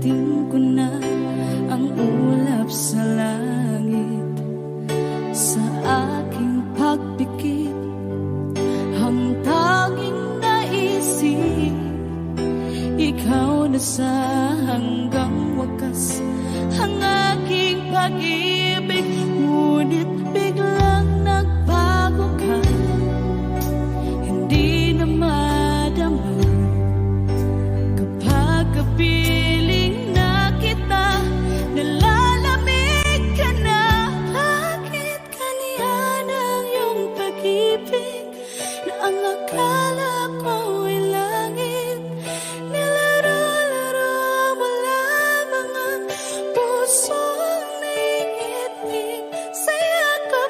Abutin ko na ang ulap sa langit. Sa aking pagpikit, ang tanging naisip, ikaw na sa hanggang wakas ang aking pag-ibig. Ngunit biglang nagbago ka, hindi na madama kapag kapiling na kita. Nalalamig ka na. Bakit kaniyan ang iyong pag-ibig na ang akala ko ay langit? Nilaro-laro mo lamang ang pusong naiitig. Saya ko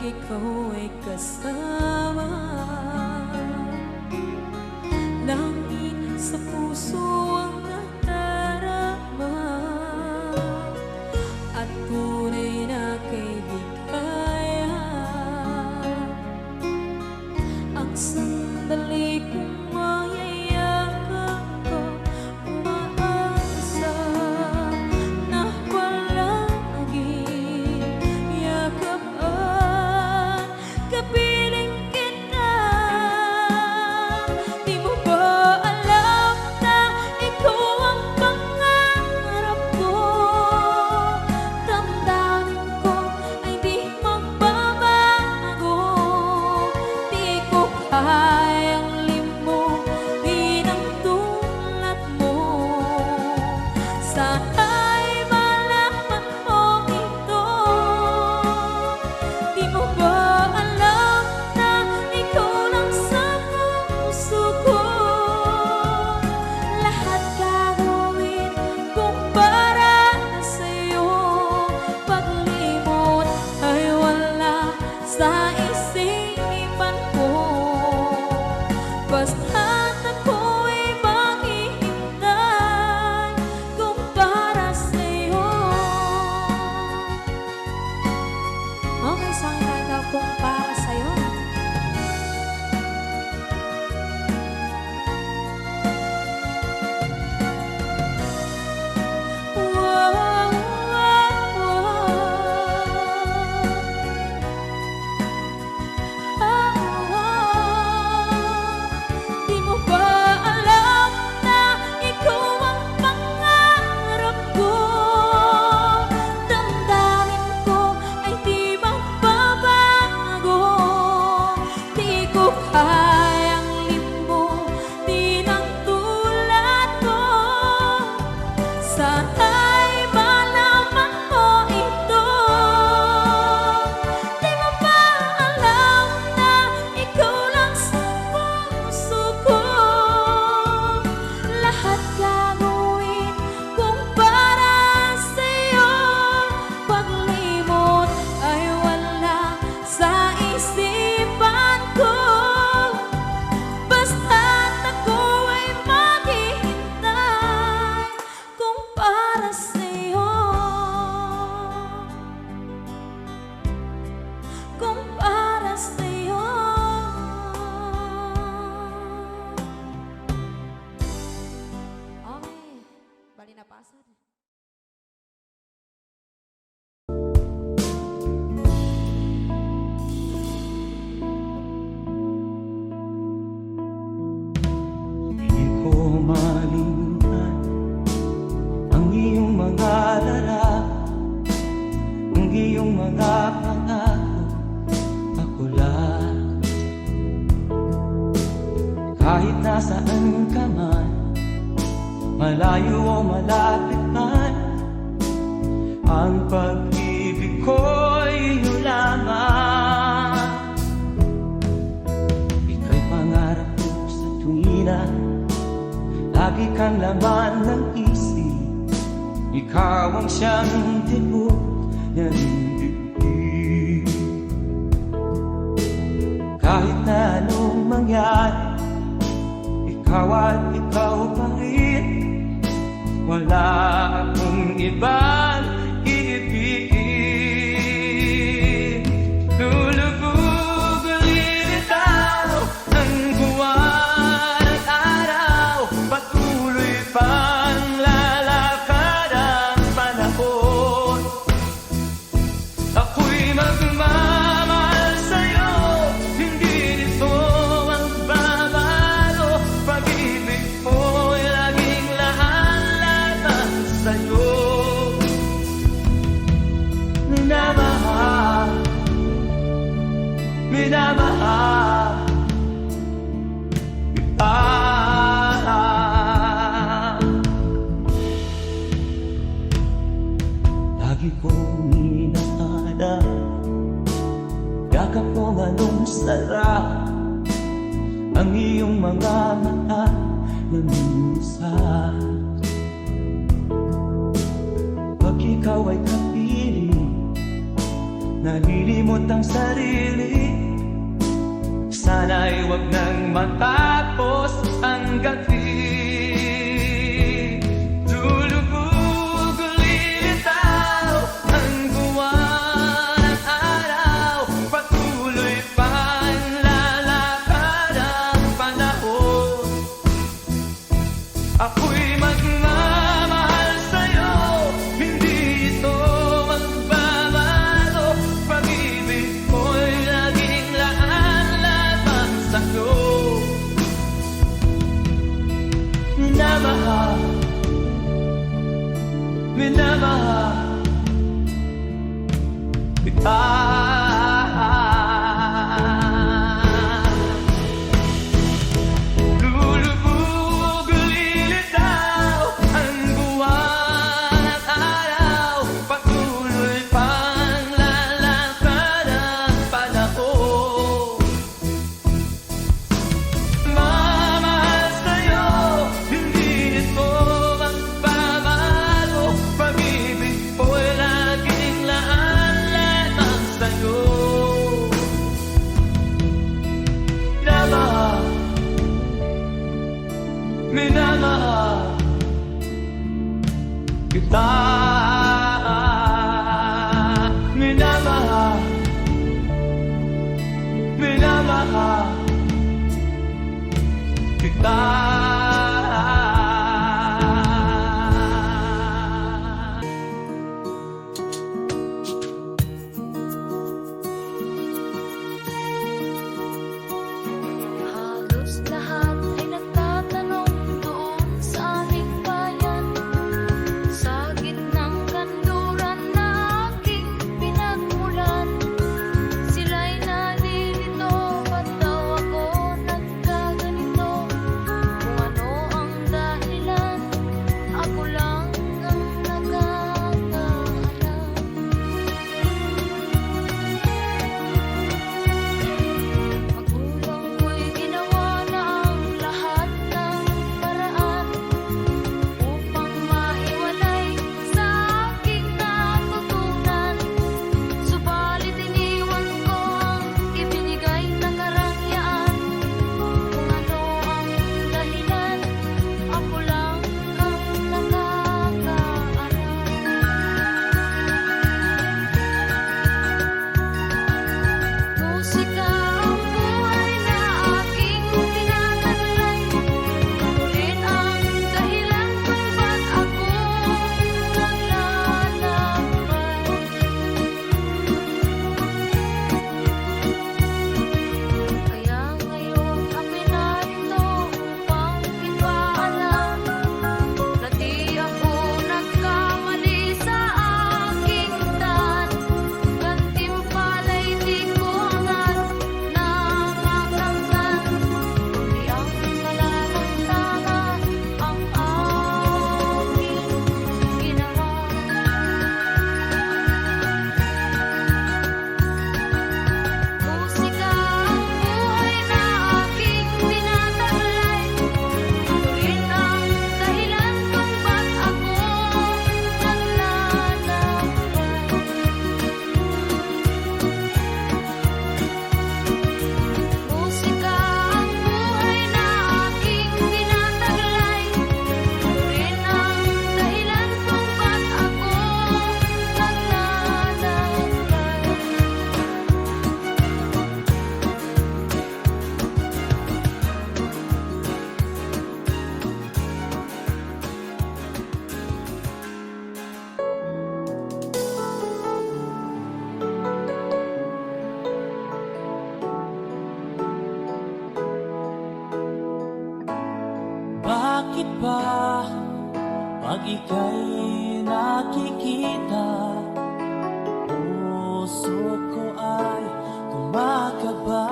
ikaw ay kasama. Langit sa puso ang nadarama, at tunay na kaibigan. Ang sandali kong mayayakap ko, umaasa na palaging yakapan, kapiling kita. Di mo ba alam na ikaw ang pangarap ko? Damdamin ko ay di magbabago. Di ko kayang limutin ang tulad mo. Sana'y malaman mo ito. Di mo ba alam na ikaw lang sa puso ko? Lahat gagawin kung para sa'yo. Paglimot ay wala sa isipan ko. Basta't ako'y maghihintay kung para sa'yo. Okay, sa akin kanta kung para sa'yo. Di mo ba alam na ikaw ang pangarap ko? Damdamin ko ay di magbabago. Di ko kayang limutin ang tulad mo. Sana'y malaman mo ito. Di mo ba alam na ikaw lang sa puso ko? Lahat gagawin kung para sa'yo. Paglimot ay wala sa isipan ko. Basta't ako ay maghihintay kung para sa'yo. Kung para sa'yo. Okay, bali na pasad. Di ko malimutan ang iyong mga lalaki, ang iyong mga pangako. Ako lang, kahit nasaan ka man, malayo o malapit man, ang pag-ibig ko'y iyong lamang. Ika'y pangarap ko sa tuwina, lagi kang laman ng isip. Ikaw ang siyang tibok ng dibdib. Kahit na anong mangyari, ikaw at ikaw pa rin. Wala akong ibang iibigin. Lulubog ulit ang buwan at araw, patuloy pang lalakad ang panahon. Ako'y magmamahal sa'yo, hindi nito ang babago. Pag-ibig mo'y laging lahat-lahat sa'yo. Minamahal, minamahal kita. Lagi kong inahanap yakap mong anong sarap, ang iyong mga mata na minsan. Pag ikaw ay kapiling, nalilimot ang sarili. Sana'y wag nang matapos ang gabi. Tulubog ulilitaw ang buwan at araw. Patuloy pang lalakad ang panahon. Ako'y magmamahal sa'yo, hindi ito magbabago. Pag-ibig ko'y laging laan lamang sa'yo. Minamahal, minamahal kita. Lulubog ulilitaw ang buwan at araw. Patuloy pang lalakad ang panahon. Mamahal sa'yo, hindi ito magbabago. Pag-ibig ko'y laging laan lamang sa'yo. Minamahal, minamahal kita. Minamahal, minamahal kita. Halos lahat ay nagtatanong doon sa aming bayan, sa gitnang kanluran na aking pinagmulan. Sila'y nalilito, ba't daw ako nagkaganito? Kung ano ang dahilan, ako lang ang nakakaalam. Magulang ko'y ginawa na ang lahat ng paraan upang maiwalay sa aking natutunan. Subalit iniwan ko ang ibinigay na karangyaan. Kung ano ang dahilan, ako lang ang nakakaalam. Musika ang buhay na aking tinataglay. Ulit ang dahilan kung ba't ako naglalakbay. Kaya ngayon ako'y narito upang ipaalam na di ako nagkamali sa aking daan. Gantimpala'y di ko hangad na makamtan, kundi ang nararamdaman ang aking ginawa. Musika ang buhay na aking tinataglay. Ulit ang dahilan kung ba't ako naglalakbay. Musika ang buhay na aking tinataglay. Ulit ang dahilan kung ba't ako Bakit ba pag ika'y nakikita, puso ko ay kumakaba?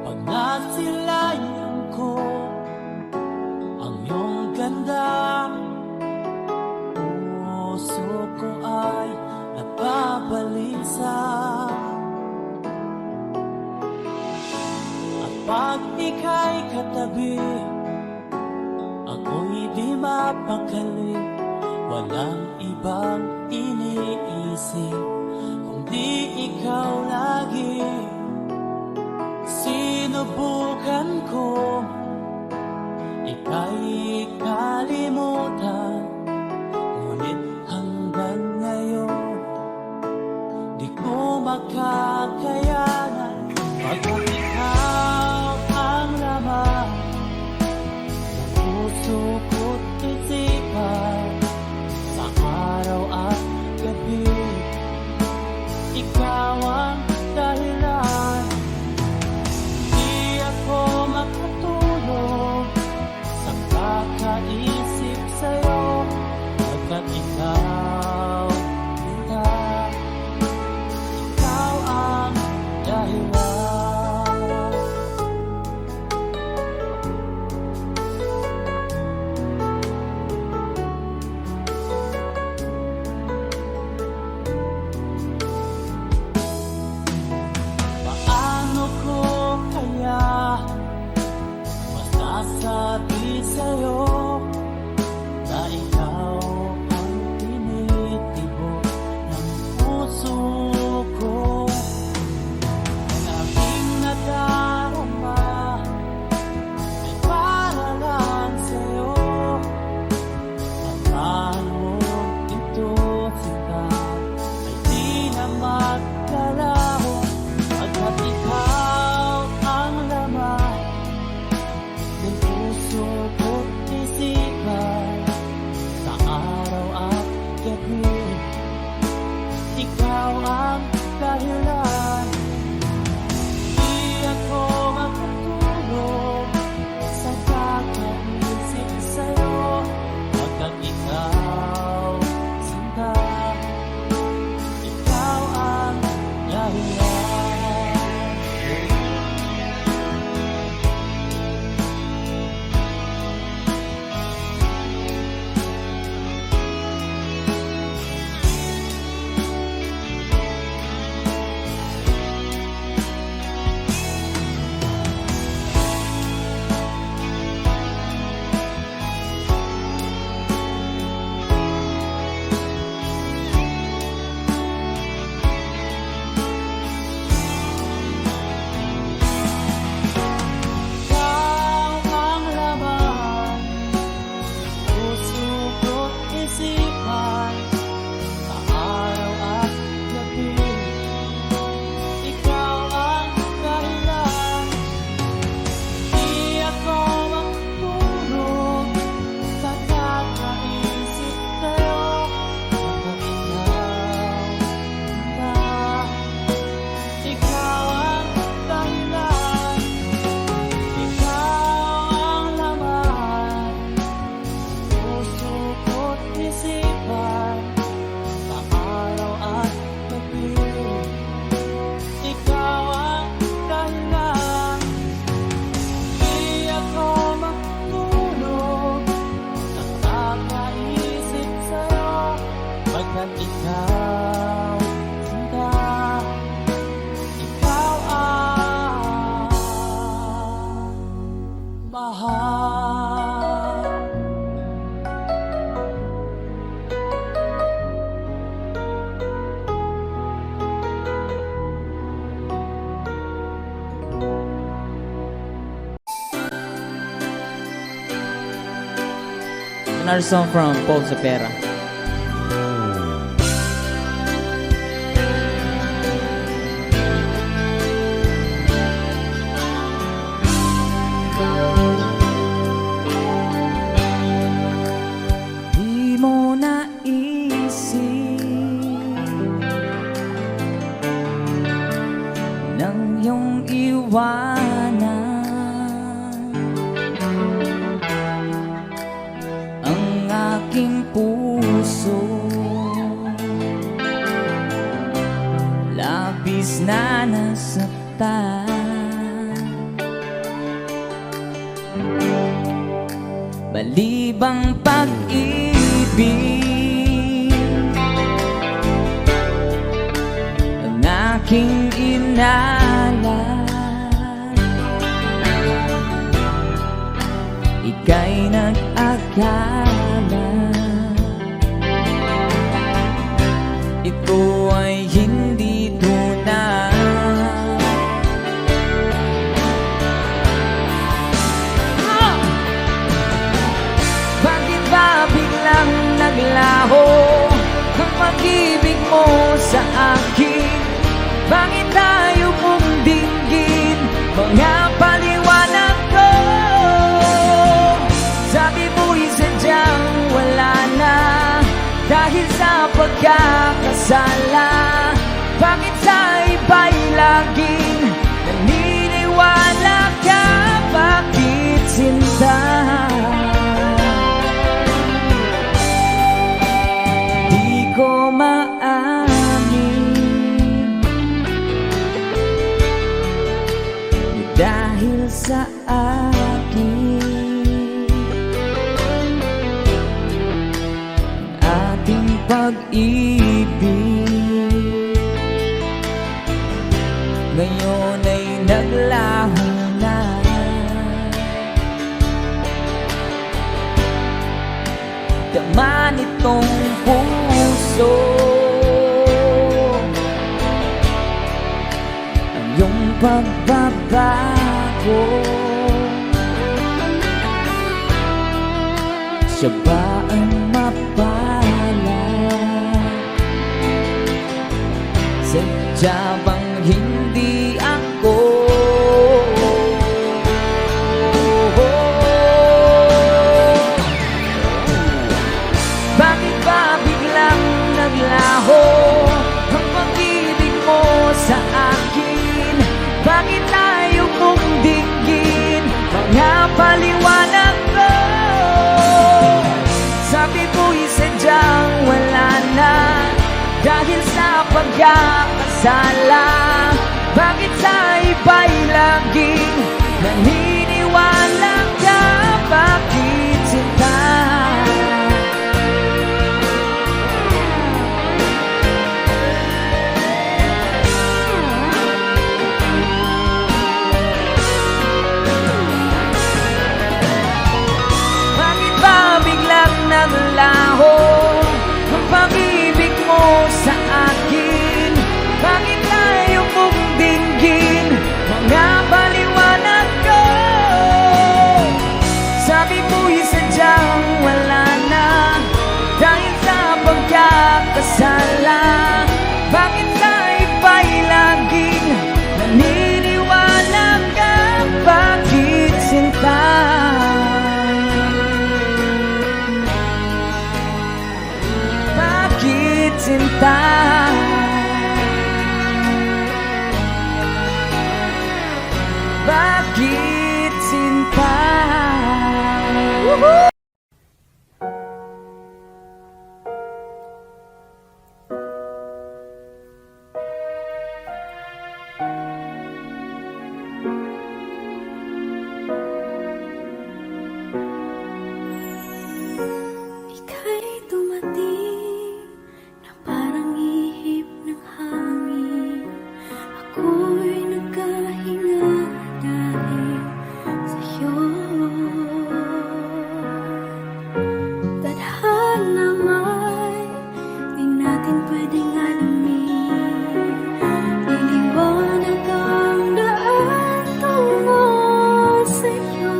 Pag nasilayan ko ang iyong ganda, puso ko ay nababalisa. Pag ika'y katabi, ako'y di mapakali. Walang ibang iniisip kundi ikaw lagi. Sinubukan ko ika'y kalimutan, ngunit hanggang ngayon di ko makakayanan. Pagkat ikaw ang laman ng puso ko't isipan, sa araw at gabi ikaw ang dahilan. Di ako makatulog sa kakaisip sa'yo, pagkat ikaw, ikaw ang dahilan. Paano ko kaya masasabi sa'yo na ikaw ang tinitibok ng puso ko? Ang aking nadarama ay para lang sa'yo. Tandaan mo ito, sila ay di na magkalaho, pagkat ikaw ang laman ng puso ko't isipan, sa araw at gabi ikaw ang dahilan. Di ako makatulog sa kakaisip sa'yo, pagkat ikaw, sinta, ikaw ang dahilan. Ikaw ang laman, puso ko't isipan, sa araw at gabi ikaw ang dahilan. Di ako makatulog sa kakaisip sa'yo, pagkat ikaw ang dahilan. Ikaw ang laman, puso ko't isipan, sa araw at gabi ikaw ang dahilan. Di ako makatulog sa kakaisip sa'yo, pagkat ikaw, sinta, ikaw ang mahal. Another song from Paul Cepeda. Di mo naisip nang iyong iwanan ang aking puso, labis na nasaktan. Balibang pag-ibig ang aking inalan, ika'y nag-akala pag-ibig mo sa akin. Bakit tayo mong dinggin mga paliwanag ko? Sabi mo'y sadyang wala na dahil sa pagkakasala. Bakit sa iba'y laging naniniwala ka? Bakit sinta? Di ko maamin dahil sa akin ang ating pag-ibig ngayon ay naglaho na. Tama nitong puso ang iyong pagbabago. Siya ba ang mapalad? Sadya bang hindi ako? Bakit ba biglang naglaho ang pag-ibig mo sa akin? Bakit tayo mong dinggin mga paliwanag ko? Sabi mo'y sadyang wala na dahil sa pagkakasala. Bakit sa iba'y laging naniniwala ka? Bakit sinta? Bakit ba biglang naglaho ang pag-ibig mo sa akin? Bakit tayo mong dinggin mga paliwanag ko? Sabi mo'y sadyang wala na dahil sa pagkakasala. Bakit sa iba'y laging naniniwala ka? Bakit sinta? Bakit sinta? Bakit sinta? Woohoo! Ika'y dumating na parang ihip ng hangin. Ako'y nagkahinga dahil sa'yo. Tadhana may di natin pwedeng alamin. Liliwanag ang daan tungo sa'yo.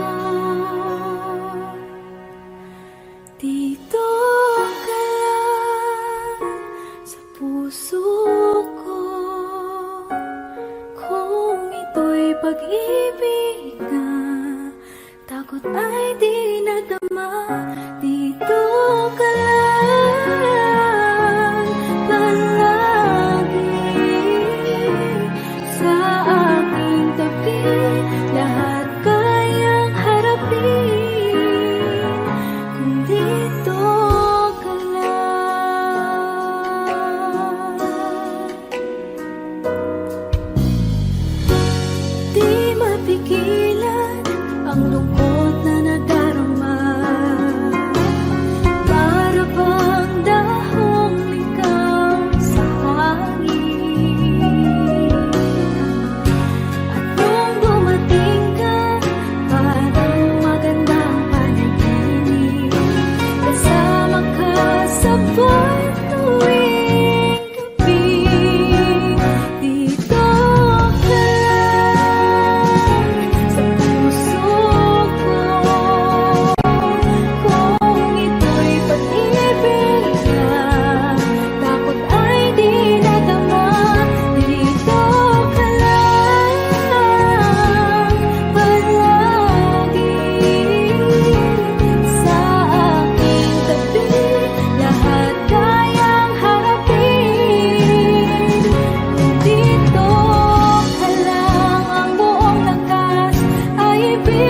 Dito ka lang sa puso ko. Kung ito'y pag-ibig na takot ay di nadama. Dito ka lang palagi sa aking tabi. Lahat kayang harapin kung dito ka lang. Di mapigilan ang lungkot na nadarama. Para bang dahong likaw sa hangin. At nung dumating ka, parang magandang panaginip. Kasama ka sa buwan tuwing gabi. Dito ka lang sa puso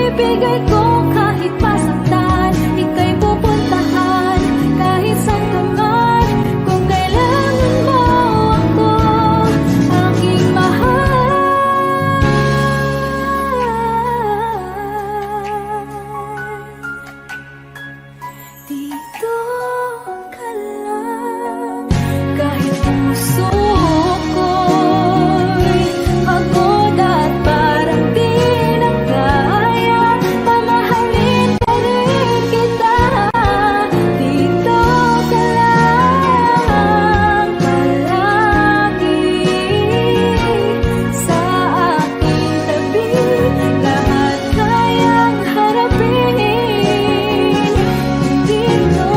ibibigay ko kahit masaktan. Ika'y pupuntahan kahit saan ka man. Kung kailangan mo ako, aking mahal. Dito ka lang, kahit puso ko'y pagod at parang di na kaya. Mamahalin pa rin kita. Dito ka lang, palagi sa aking tabi. Lahat kayang harapin. Dito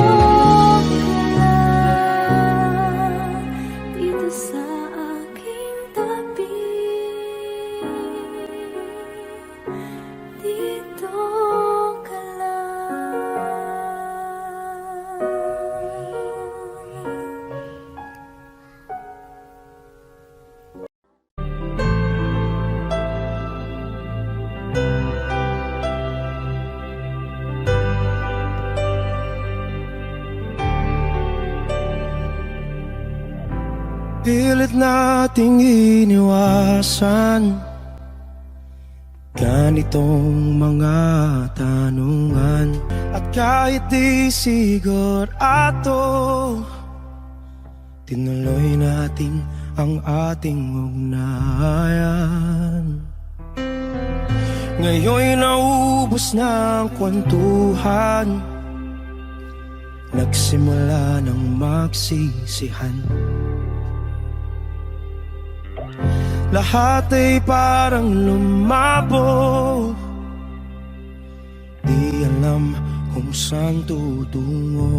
ka lang, dito sa aking tabi. Dito ka lang. Pilit nating iniwasan ganitong mga tanungan. At kahit di sigurado, tinuloy natin ang ating ugnayan. Ngayon'y naubos na ang kwentuhan, nagsimula ng magsisihan. Lahat ay parang lumabo, di alam kung saan tutungo.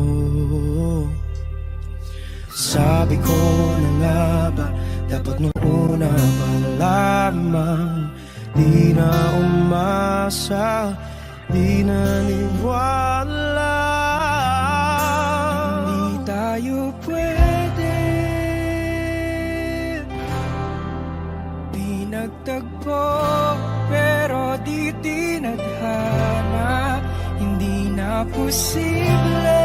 Sabi ko na nga ba, dapat nung una pa lamang. Di na umasa, di naniwala. Hindi tayo pwede nagtagpo, pero di tinadhana. Hindi na posible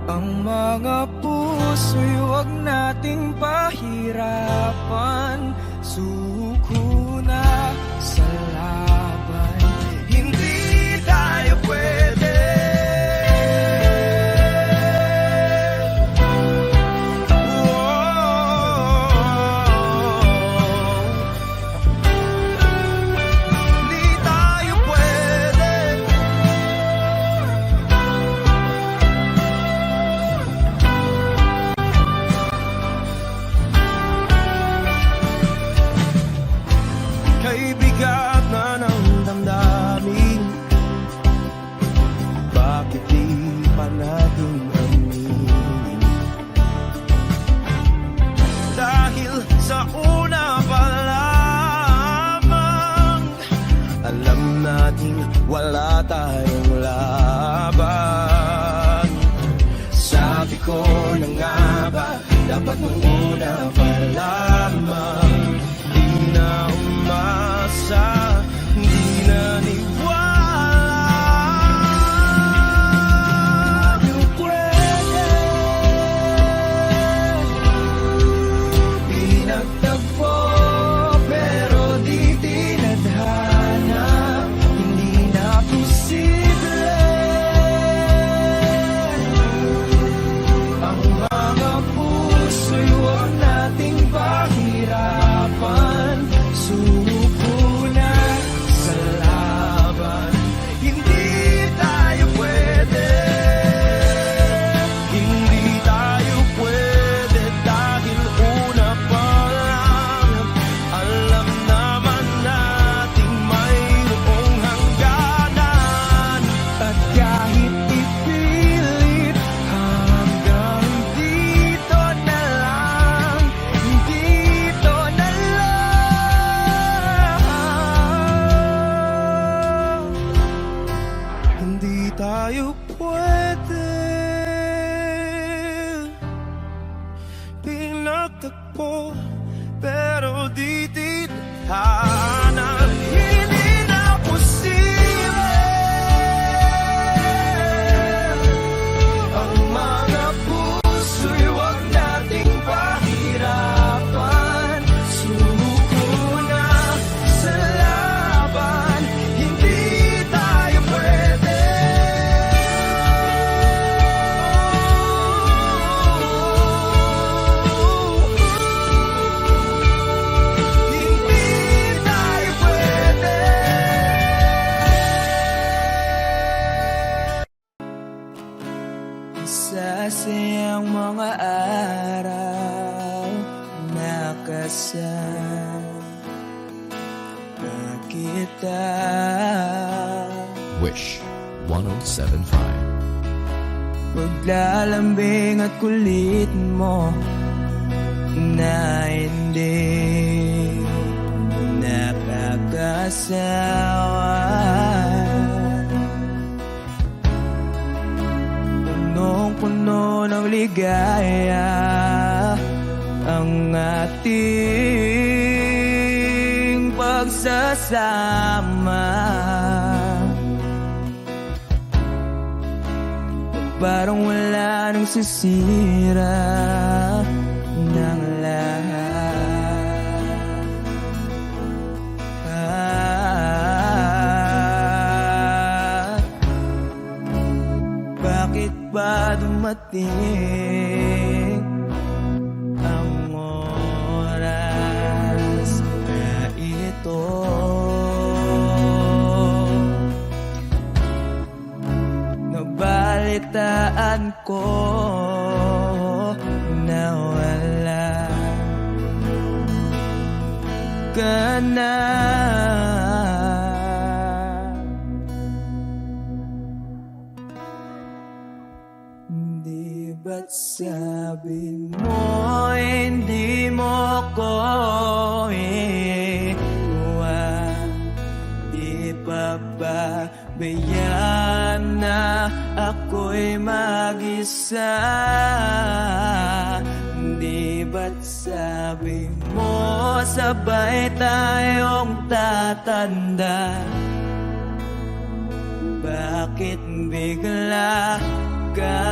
ang mga puso'y huwag nating pahirapan. Suko na sa laban, hindi tayo pwede. Kay bigat na ng damdamin, bakit di pa natin aminin? Dahil sa una pa lamang, alam natin wala tayong laban. Sabi ko na nga ba, dapat nung una pa lamang. Di na umasa, di naniwala. Di pwede, di nagtagpo, pero di tinadhana. Hindi na posible ang mga puso'y huwag nating pahirapan. kita. Wish 1075. Paglalambing at kulit mo na hindi nakakasawa. Punong-puno ng ligaya ang ating pagsasama. Parang wala nang sisira ng lahat. Bakit ba dumating ang oras na ito? Nabalitaan ko na wala ka na. Di ba't sabi mo hindi mo ko iwan? Di pa ba bayaan na ako'y mag-isa? Di ba't sabi mo sabay tayong tatanda? Bakit bigla ka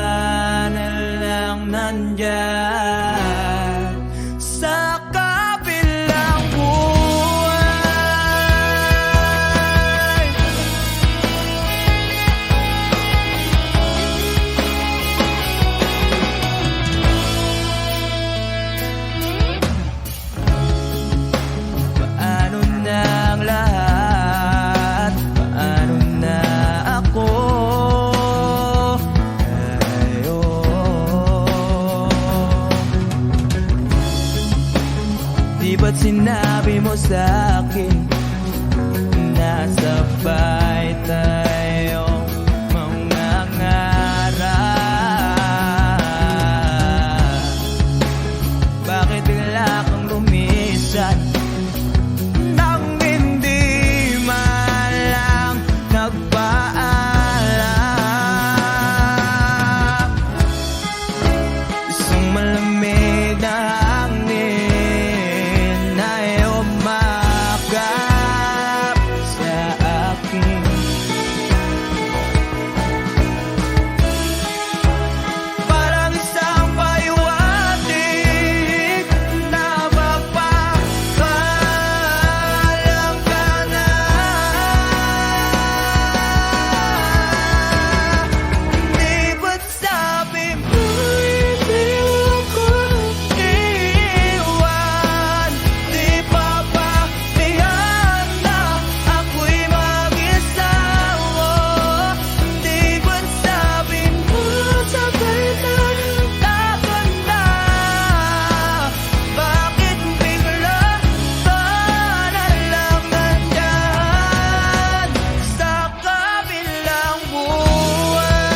na lang nandyan sa kabilang buhay? Paano na ang lahat? Paano na ako? Di ba't sinabi mo sa'kin na sabay tayong mangangarap? Bakit bigla kang lumisan nang hindi man lang nagpaalam? Isang malamig na hangin ay umakap sa akin. Parang isang paliwanag na magpapaalam ka na. Di ba't sabi mo hindi ako iwan? Di pa ba bayaan na ako'y mag-isa? Di ba't sabi mo sabay tayong tatanda? Bakit bigla ka na lang nandyan sa kabilang buhay?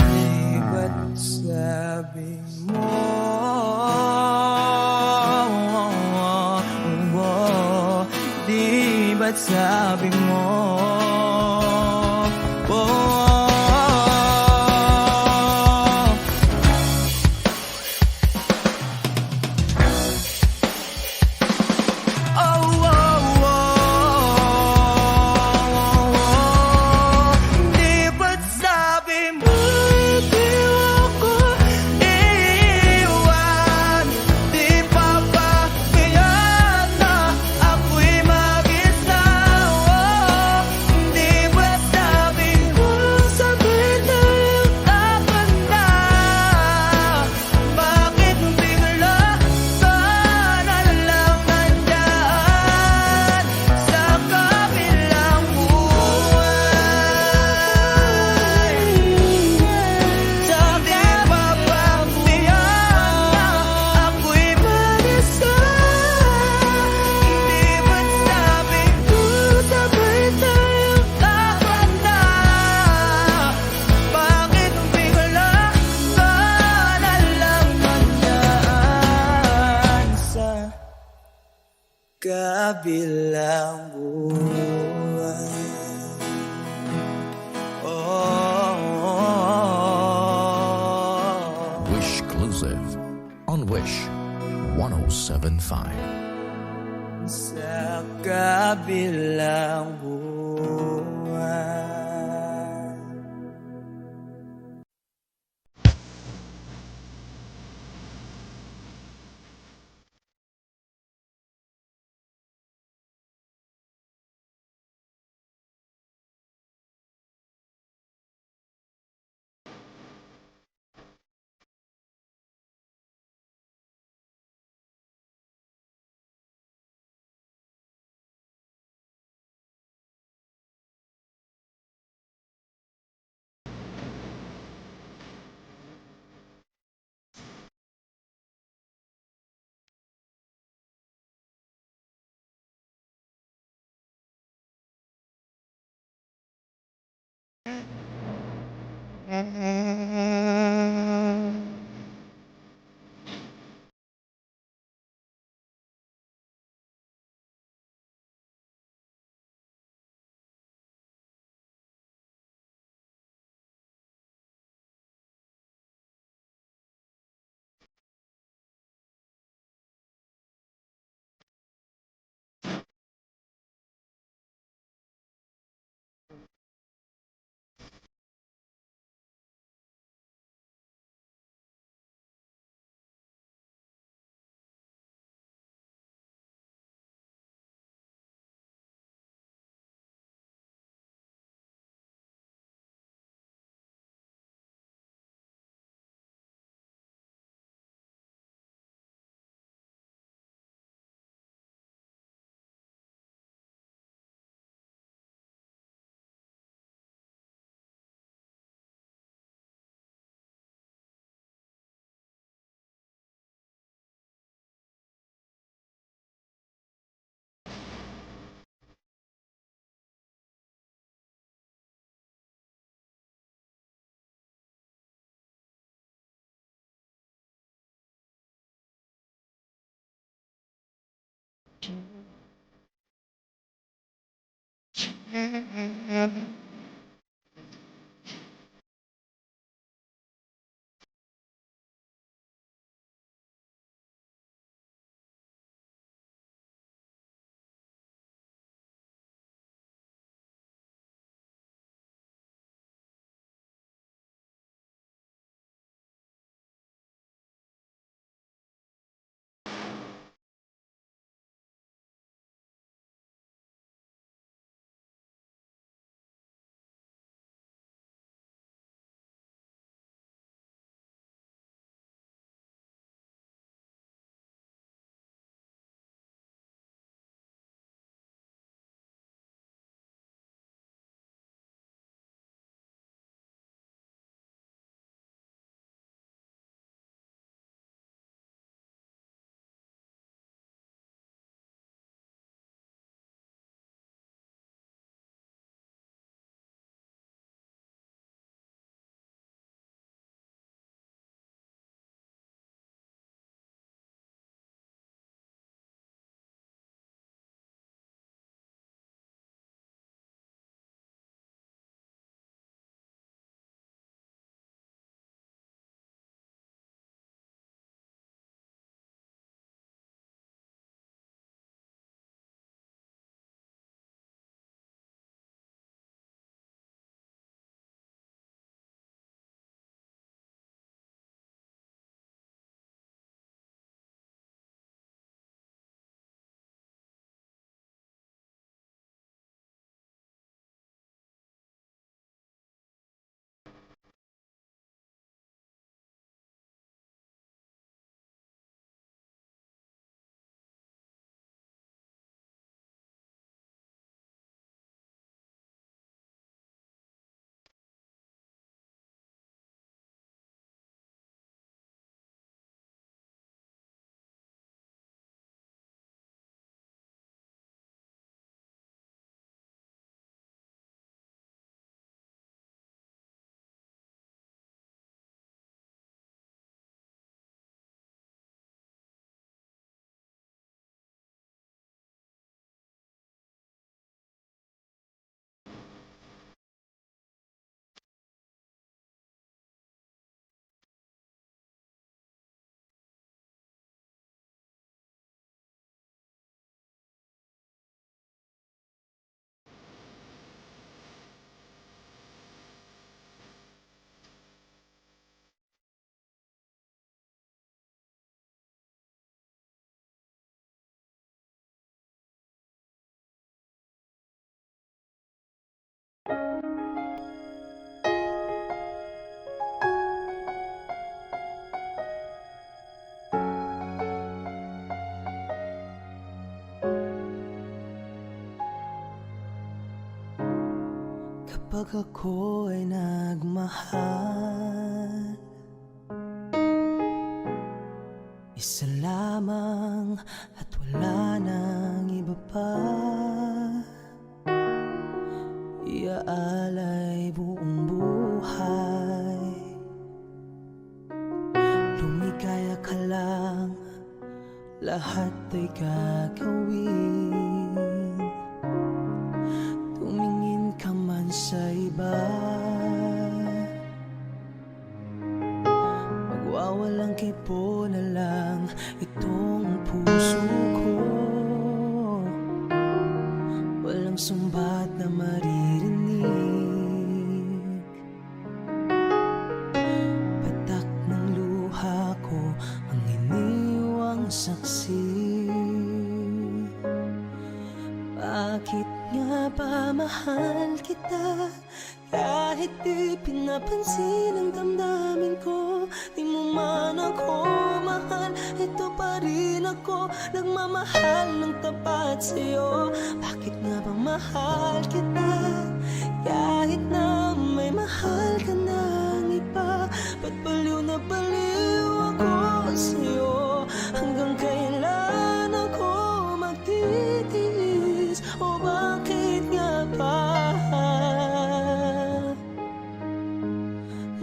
Di ba't sabi mo di ba't sabi mo kabilang buhay. Wish Exclusive on Wish 1075. Sa kabilang buhay. kapag ako ay nagmahal. Isa lamang at wala nang iba pa. Iaalay buong buhay. Lumikaya ka lang, lahat ay gagawin. Tumingin ka man sa iba, magwawalang kipo na lang itong puso ko. Walang sumbat na maririnig. Patak ng luha ko ang iniwang saksi. Bakit nga ba mahal kita? Kahit di pinapansin ang damdamin ko, di mo man ako mahal, ito pa rin ako, nagmamahal ng tapat sa'yo. Bakit nga ba mahal kita? Kahit na may mahal ka ng iba, ba't baliw na baliw ako sa'yo? Hanggang kailan ako magtitiis? O bakit nga ba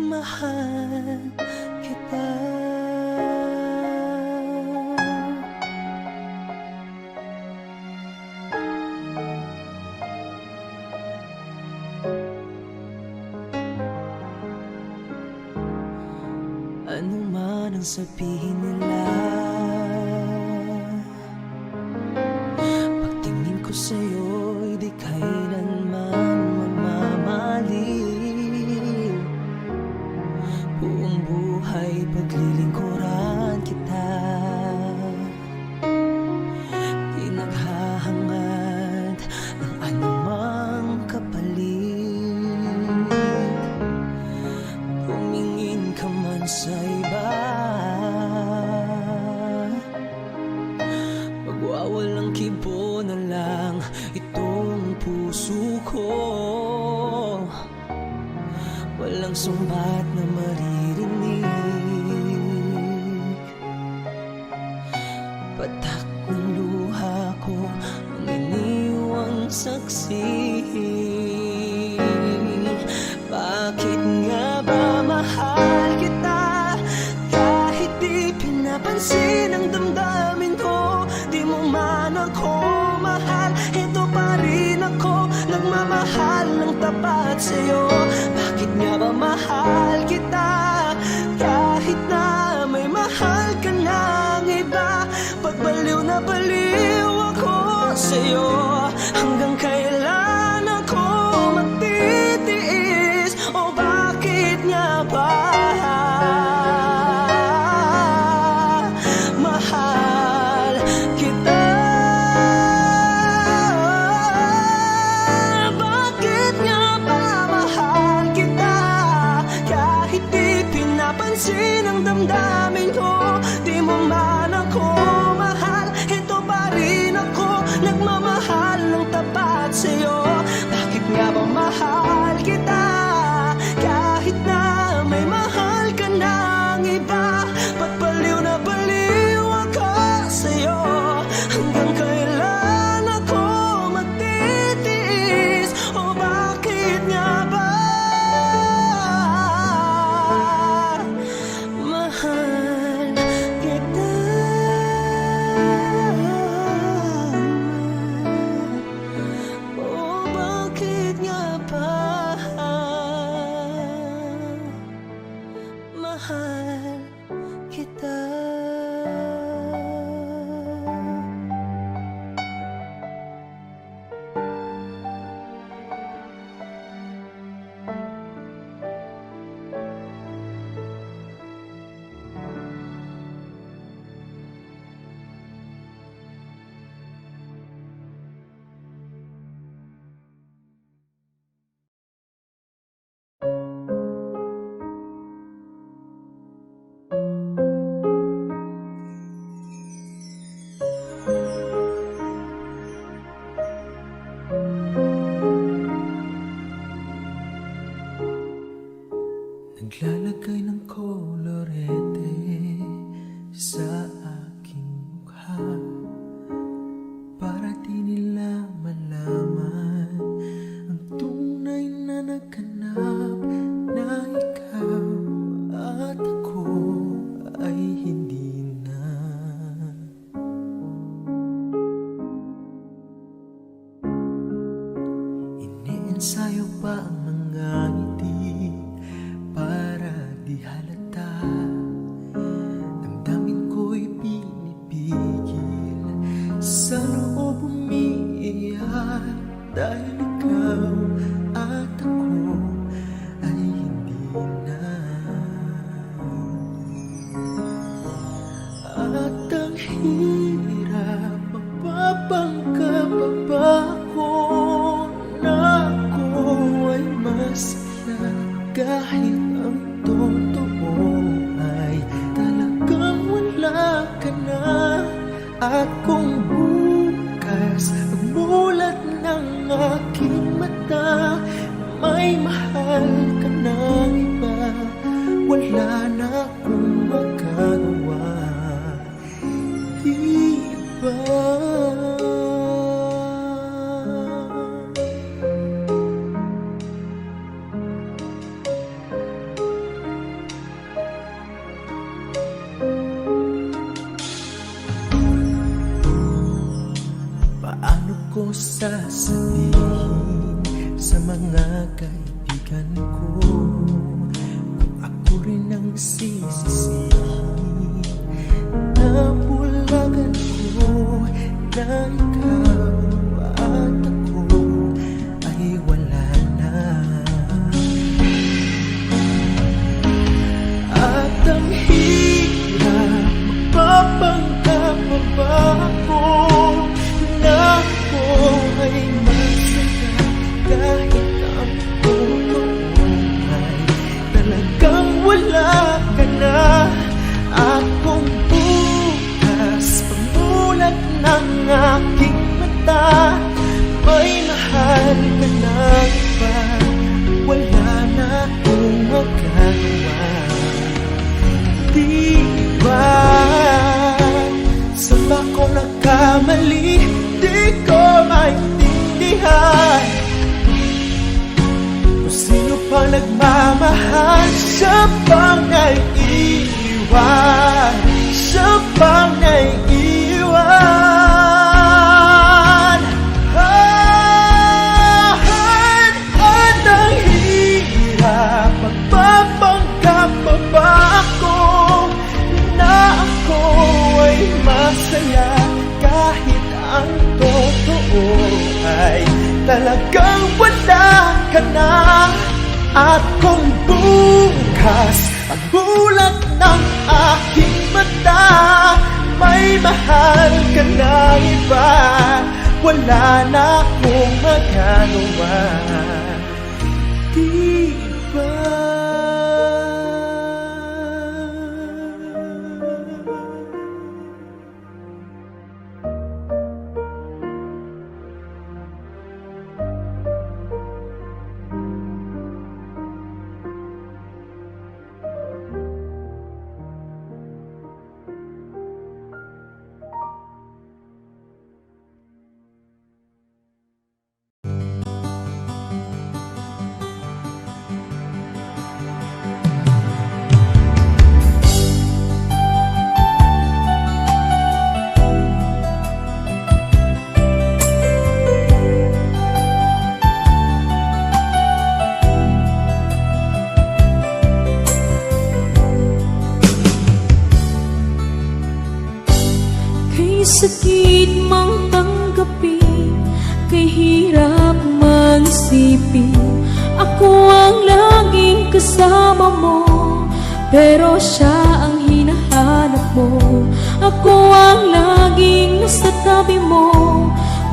mahal kita? Ano man ang sabihin nila, pagtingin ko sa'yo'y di kailanman mamamaliw. Buong buhay paglilingkuran kita, di naghahangad ng anumang kapalit. Tumingin ka man sa iba, magwawalang kibo na lang itong puso ko. Walang sumbat na maririnig. Patak ng luha ko ang iniwang saksi. Bakit nga ba mahal kita? Kahit di pinapansin ang damdamin ko, di mo man ako mahal, ito pa rin ako, nagmamahal ng tapat sa'yo. Bakit nga ba mahal kita? Kahit na may mahal ka ng iba, ba't baliw na baliw ako sa'yo? Hanggang kailan ako magtitiis? O bakit nga ba mahal kita? Bakit nga ba mahal kita? Kahit di pinapansin ang damdamin ko, di mo man ako mahal, ito pa rin ako, nagmamahal ng tapat Ensayo pa ang mga ngiti para di halata. Damdamin ko'y pinipigil, sa loob umiiyak, dahil ikaw at ako ay hindi na. At ang hirap, mapapangkap ba ako na ako ay masaya, kahit ang totoo ay talagang wala ka na. At kung bukas magmulat ng aking mata, may mahal ka ng iba, wala na akong magagawa, di ba? Paano ko sasabihin sa mga kaibigan ko kung ako rin ang sisisihin? Nabulagan ko na ikaw at ako ay wala na. At ang hirap, magpapanggap ba ako na ako ay masaya, kahit ang totoo ay talagang wala ka na. At kung bukas pagmulat ng aking mata, may mahal ka na iba, wala na akong magagawa, di ba? Saan ba ko nagkamali? Di ko maintindihan kung sino pa nagmamahal, siya pang naiiwan, siya pang naiiwan. At ang hirap, magpapanggap ba ako na ako ay masaya, kahit ang totoo ay talagang wala ka na. At kung bukas pagbulat ng aking mata, may mahal ka na iba, wala na akong magagawa, di ba? Sakit mang tanggapin, kay hirap mag-isipin. Ako ang laging kasama mo, pero siya ang hinahanap mo. Ako ang laging nasa tabi mo,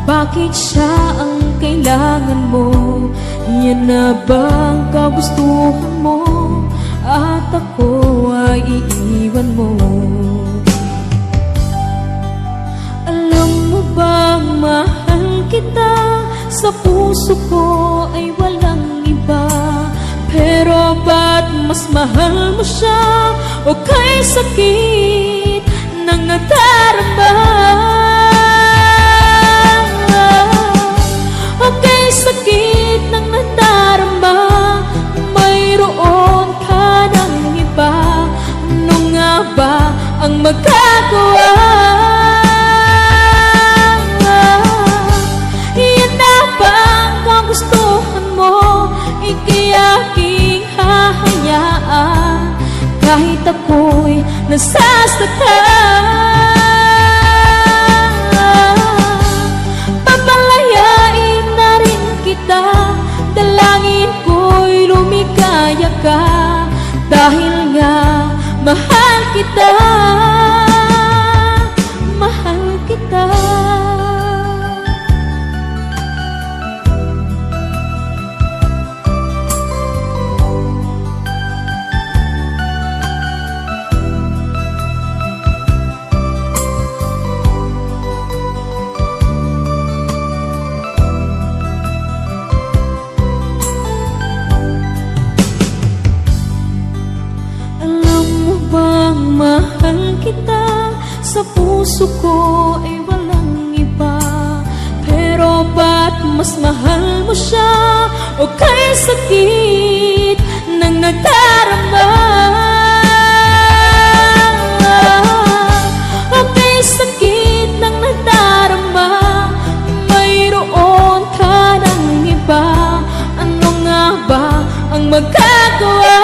bakit siya ang kailangan mo? Yan na bang kagustuhan mo, at ako ay iiwan mo? Bang mahal kita, sa puso ko ay walang iba, pero ba't mas mahal mo siya? O kay sakit ng nadarama, o kay sakit ng nadarama, mayroon ka ng iba. Ano nga ba ang magagawa? Gustuhan mo, Papalayain na rin kita, dalangin ko'y lumikaya ka, dahil nga mahal kita, mahal kita. Mahal kita, sa puso ko ay walang iba. Pero ba't mas mahal mo siya? O kay sakit ng nadarama? O kay sakit ng nadarama, mayroon ka ng iba. Ano nga ba ang magagawa?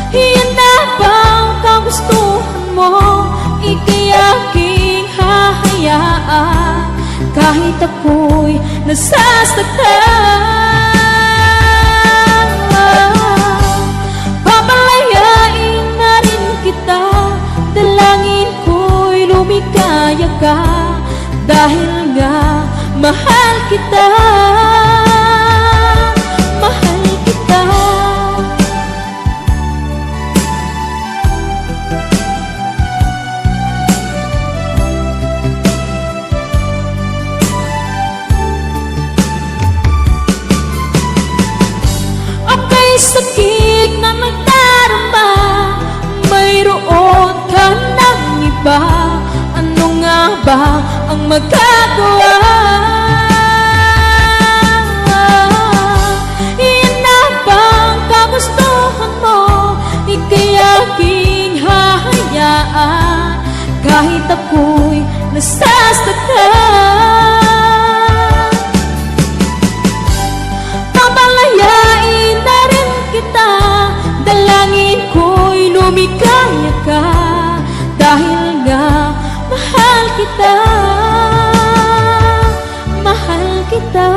Iyan na bang kagustuhan mo? Ika'y aking hahayaan, kahit ako'y nasasaktan. Papalayain na rin kita, dalangin ko'y lumikaya ka, dahil nga mahal kita, mahal kita. Sakit na nagdarama, mayroon ka ng iba. Ano nga ba ang magagawa? Iyan na bang kagustuhan mo? Ika'y aking hahayaan, kahit ako'y nasasaktan. Papalayain na rin kita, dalangin ko'y lumikaya ka, dahil nga mahal kita, mahal kita.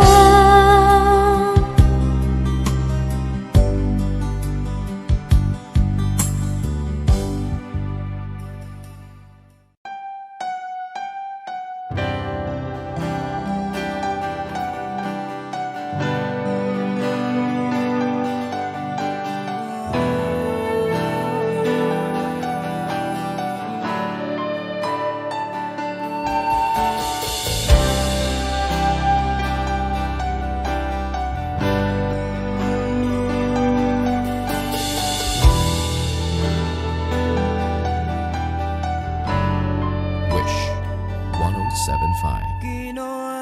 Wish 1075. Ginawa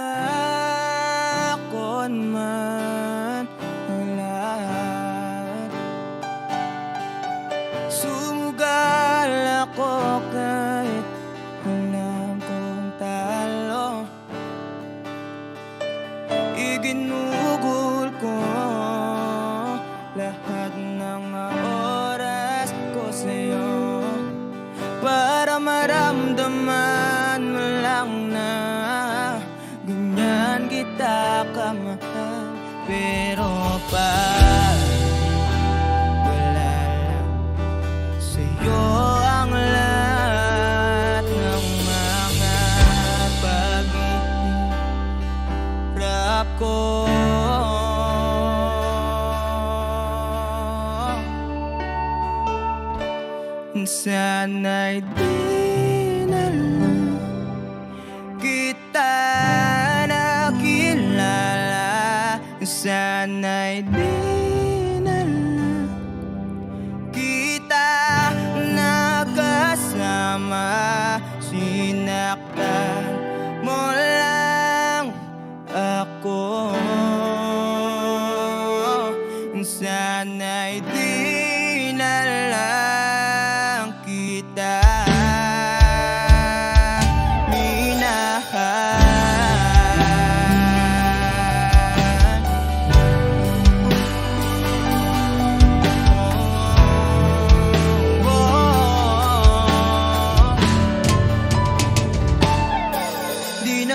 ko man ang lahat, sumugal ako kahit alam kong talo. Iginugol ko lahat ng oras ko sa'yo, para maramdaman mo lang na ganyan kita kamahal. Pero pag wala lang sa'yo ang lahat ng mga pag-ihirap ko, sana'y di na lang kita nakilala, sana'y di na lang kita nakasama. Sinaktan mo lang ako, sana'y di na lang kita minahal.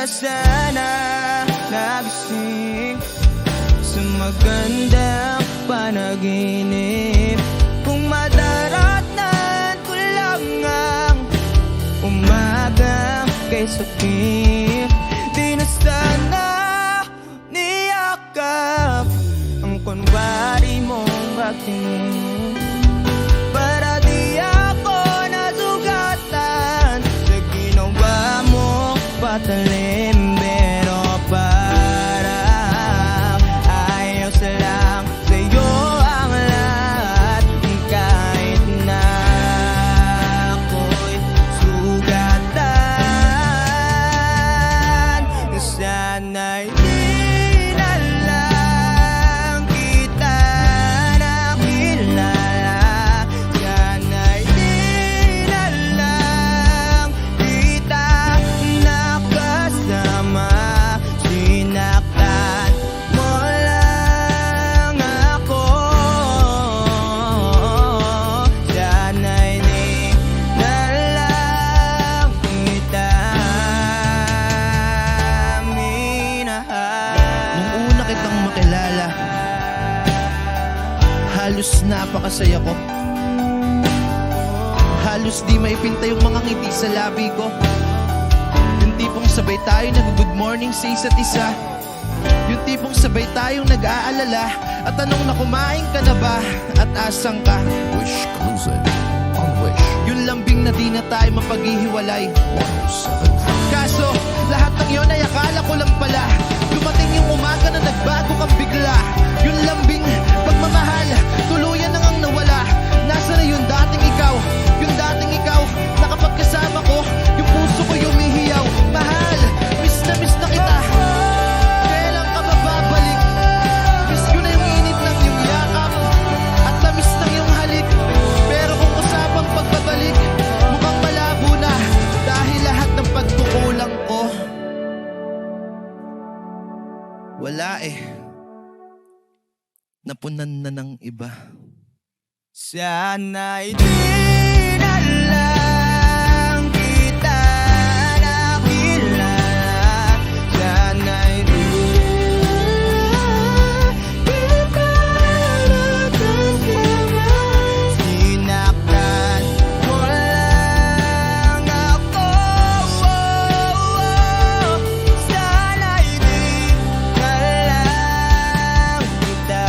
ka sana nagising sa magandang panaginip. Kung madaratan ko lang ang umaga kay sakit, di na sana niyakap ang kunwari mong aking, para di ako nasugatan sa ginawa mo patalim. Pero parang ayos lang sa'yo ang lahat, kahit na ako'y sugatan. Sana'y di na lang kita nakilala, sana'y di na lang kita nakasama. Sinaktan mo lang ako, sana'y di na lang kita minahal. Nung una kitang makilala, halos napakasaya ko. Halos di maipinta yung mga ngiti sa labi ko. Yung tipong sabay tayo nag-good morning sa isa't isa. Yung tipong sabay tayong nag-aalala at tanong na kumain ka na ba at asang ka. Wish Exclusive on Wish Yung lambing na di na tayo mapaghihiwalay. 1075. Kaso, lahat ng yun ay akala ko lang pala. Dumating yung umaga na nagbago kang bigla. Yung lambing, pagmamahal, tuluyan na ngang nawala. Nasa na yung dating ikaw? Yung dating ikaw, na kapag kasama ko, yung puso ko yumihiyaw. Mahal, miss na kita. Kailan ka ba babalik? Miss ko na yung init ng iyong yakap at tamis ng iyong halik. Pero kung usapang pagbabalik, mukhang malabo na dahil lahat ng pagkukulang ko wala napunan na ng iba. Sana'y di na lang kita nakilala, sana'y di kita nakasama. Sinaktan mo lang ako, sana'y di na lang kita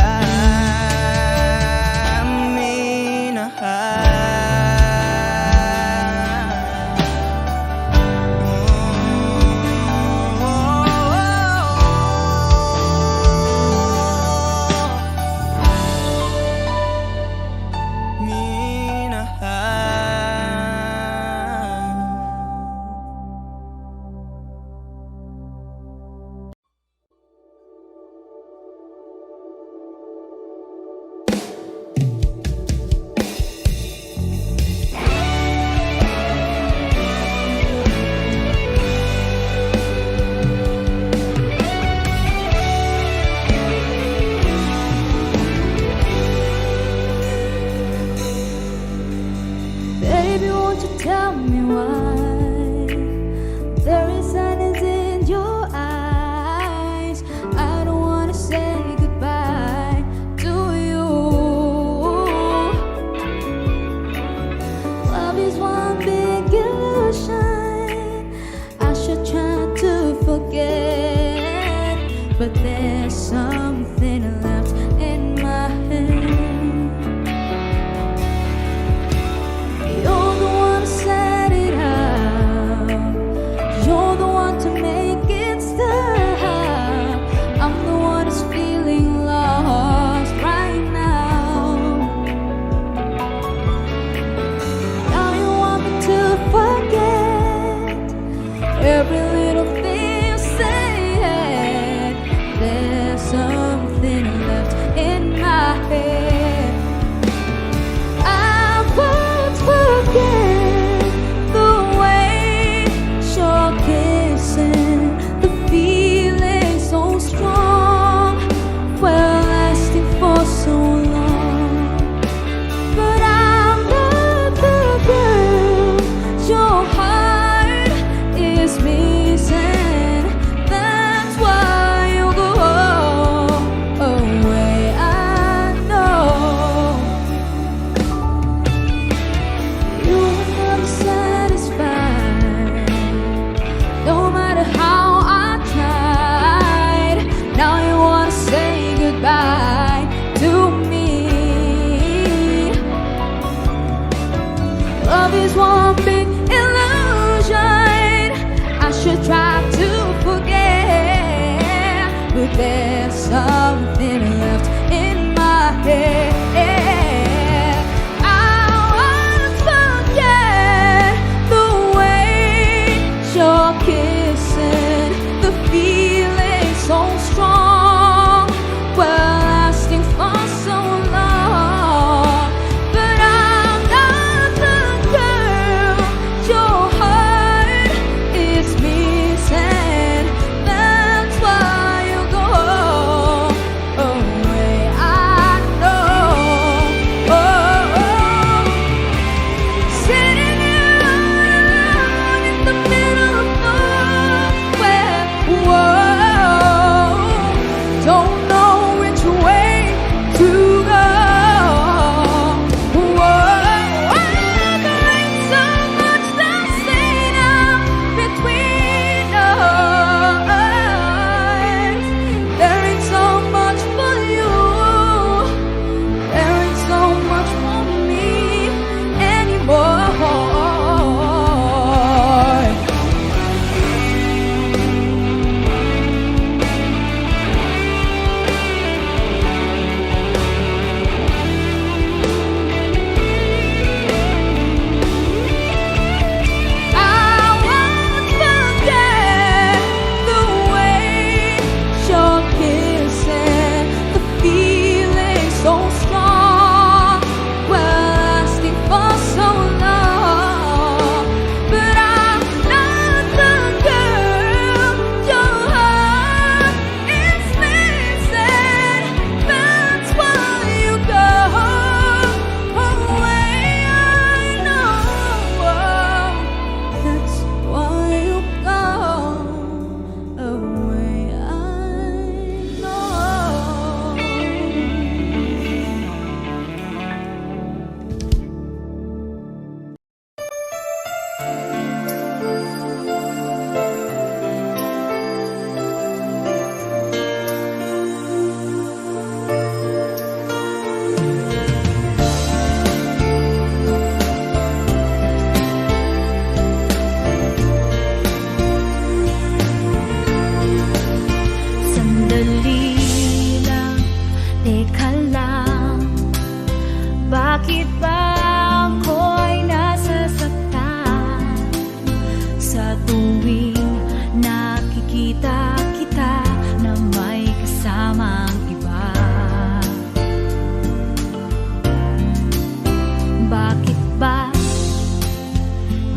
Baby, won't you tell me why there is sadness in your eyes? I don't wanna say goodbye to you. Love is one big illusion. I should try to forget, but there's something left in my head. You're the one who set it up. is one big illusion. I should try to forget, but there's something left in my head. I wanna forget the way you're kissing, the feeling so strong, well, lasting for so long. But I'm not the girl your heart is missing. That's why you go away. I know. Sitting here all alone in the middle of nowhere. Whoa, don't know which way to go. Whoa, there ain't so much to say now between us. There ain't so much for you. There ain't so much for me anymore. I won't forget the way you're kissing, the feeling so strong, well, lasting for so long. But I'm not the girl your heart is missing. That's why you go away. I know. That's why you go away. I know. Sandali lang, teka lang, bakit ba ako'y nasasaktan sa tuwing nakikita kita na may kasamang iba? Bakit ba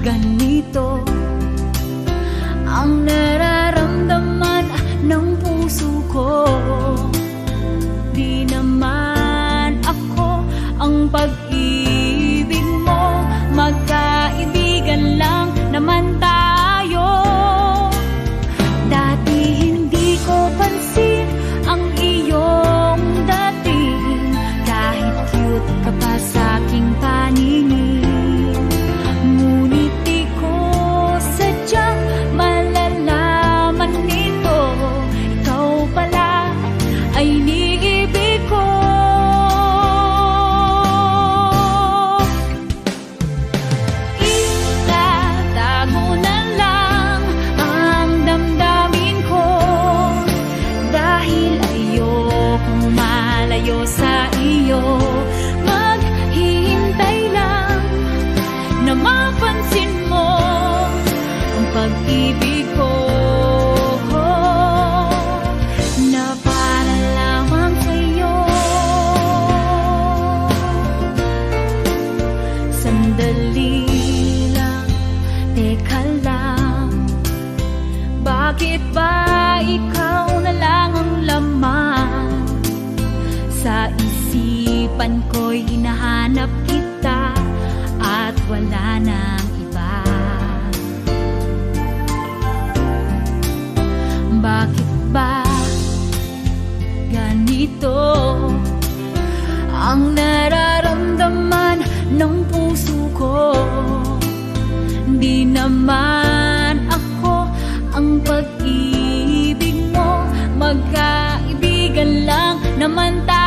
ganito ang nararamdaman ng puso ko? Di naman ako ang pag-ibig mo, magkaibigan lang naman tayo. Dati hindi ko pansin ang iyong dating, kahit cute ka pa sa aking paningin. Ngunit di ko sadyang malalaman nito, ikaw pala ay iniibig ko. Itatago na lang ang damdamin ko, dahil ayokong malayo sa iyo. Maghihintay lang na mapansin mo ang pag-ibig ko, na para lamang sa'yo. Sandali lang, teka lang, bakit ba ikaw na lang ang laman sa isipan ko'y hinahanap kita at wala nang iba? Bakit ba ganito ang nararamdaman ng puso ko? Di naman ako ang pag-ibig mo, magkaibigan lang naman tayo.